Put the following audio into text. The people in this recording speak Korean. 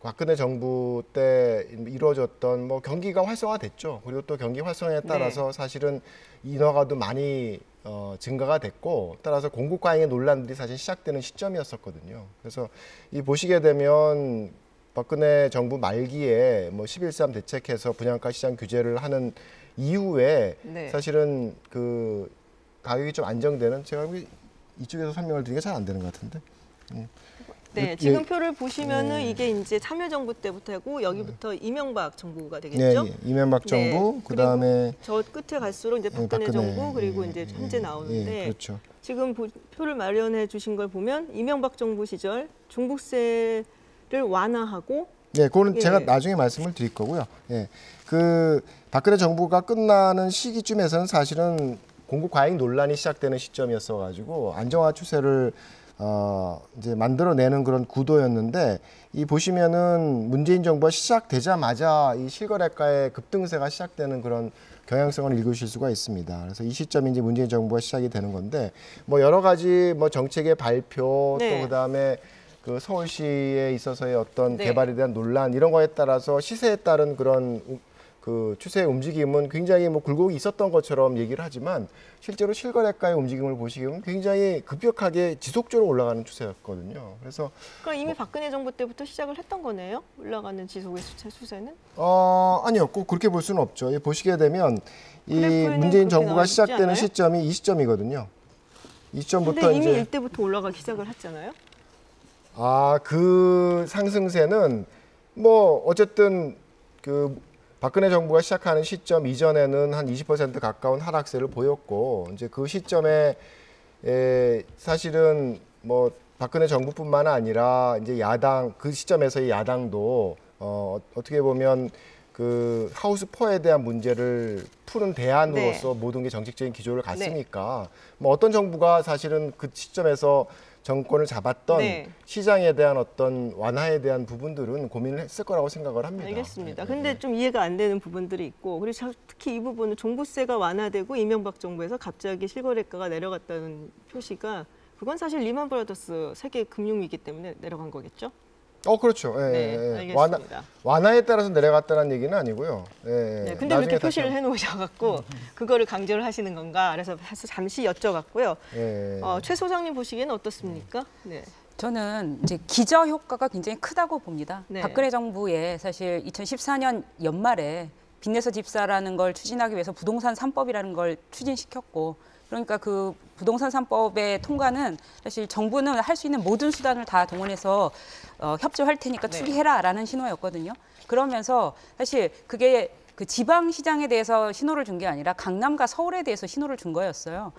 박근혜 정부 때 이루어졌던 경기가 활성화됐죠. 그리고 또 경기 활성화에 따라서 사실은 인허가도 많이 증가가 됐고, 따라서 공급 과잉의 논란들이 사실 시작되는 시점이었었거든요. 그래서 이 보시게 되면 박근혜 정부 말기에 11.3 대책해서 분양가 시장 규제를 하는 이후에 사실은 그 가격이 좀 안정되는, 제가 이쪽에서 설명을 드리기가 잘 안 되는 것 같은데. 네, 지금 표를 보시면은 이게 이제 참여정부 때부터고 여기부터 이명박 정부가 되겠죠. 네, 이명박 정부, 그다음에 저 끝에 갈수록 이제 박근혜 정부, 그리고 이제 현재 나오는데 그렇죠. 지금 표를 마련해 주신 걸 보면 이명박 정부 시절 종부세를 완화하고, 그거는 제가 나중에 말씀을 드릴 거고요. 그 박근혜 정부가 끝나는 시기쯤에서는 사실은 공급 과잉 논란이 시작되는 시점이었어가지고 안정화 추세를 이제 만들어내는 그런 구도였는데, 이 보시면은 문재인 정부가 시작되자마자 이 실거래가의 급등세가 시작되는 그런 경향성을 읽으실 수가 있습니다. 그래서 이 시점이 이제 문재인 정부가 시작이 되는 건데, 여러 가지 정책의 발표, 또 그다음에 그 서울시에 있어서의 어떤 개발에 대한 논란, 이런 거에 따라서 시세에 따른 그런 그 추세의 움직임은 굉장히 굴곡이 있었던 것처럼 얘기를 하지만, 실제로 실거래가의 움직임을 보시면 굉장히 급격하게 지속적으로 올라가는 추세였거든요. 그래서 그럼 이미 박근혜 정부 때부터 시작을 했던 거네요? 올라가는 지속의 추세는? 아니요, 꼭 그렇게 볼 수는 없죠. 보시게 되면 이 문재인 정부가 시작되는 않아요? 시점이 이 시점이거든요. 이 시점부터 근데 이미 이제 이때부터 올라가기 시작을 했잖아요. 그 상승세는 어쨌든 그 박근혜 정부가 시작하는 시점 이전에는 한 20% 가까운 하락세를 보였고, 이제 그 시점에 사실은 박근혜 정부뿐만 아니라 이제 야당, 그 시점에서의 야당도 어떻게 보면 그 하우스 포에 대한 문제를 푸는 대안으로서 모든 게 정책적인 기조를 갔으니까 어떤 정부가 사실은 그 시점에서 정권을 잡았던 시장에 대한 어떤 완화에 대한 부분들은 고민을 했을 거라고 생각을 합니다. 알겠습니다. 근데 좀 이해가 안 되는 부분들이 있고, 그리고 특히 이 부분은 종부세가 완화되고 이명박 정부에서 갑자기 실거래가가 내려갔다는 표시가, 그건 사실 리만 브라더스 세계 금융위기 때문에 내려간 거겠죠? 그렇죠. 알겠습니다. 완화에 따라서 내려갔다는 얘기는 아니고요. 근데 이렇게 표시를 해놓으셔갖고 그거를 강조를 하시는 건가? 그래서 잠시 여쭤봤고요. 최 소장님 보시기에는 어떻습니까? 저는 이제 기저 효과가 굉장히 크다고 봅니다. 박근혜 정부에 사실 2014년 연말에 빚내서 집사라는 걸 추진하기 위해서 부동산 3법이라는 걸 추진시켰고, 그러니까 그 부동산 3법의 통과는 사실 정부는 할 수 있는 모든 수단을 다 동원해서 협조할 테니까 투기해라라는 신호였거든요. 그러면서 사실 그게 그 지방 시장에 대해서 신호를 준 게 아니라 강남과 서울에 대해서 신호를 준 거였어요.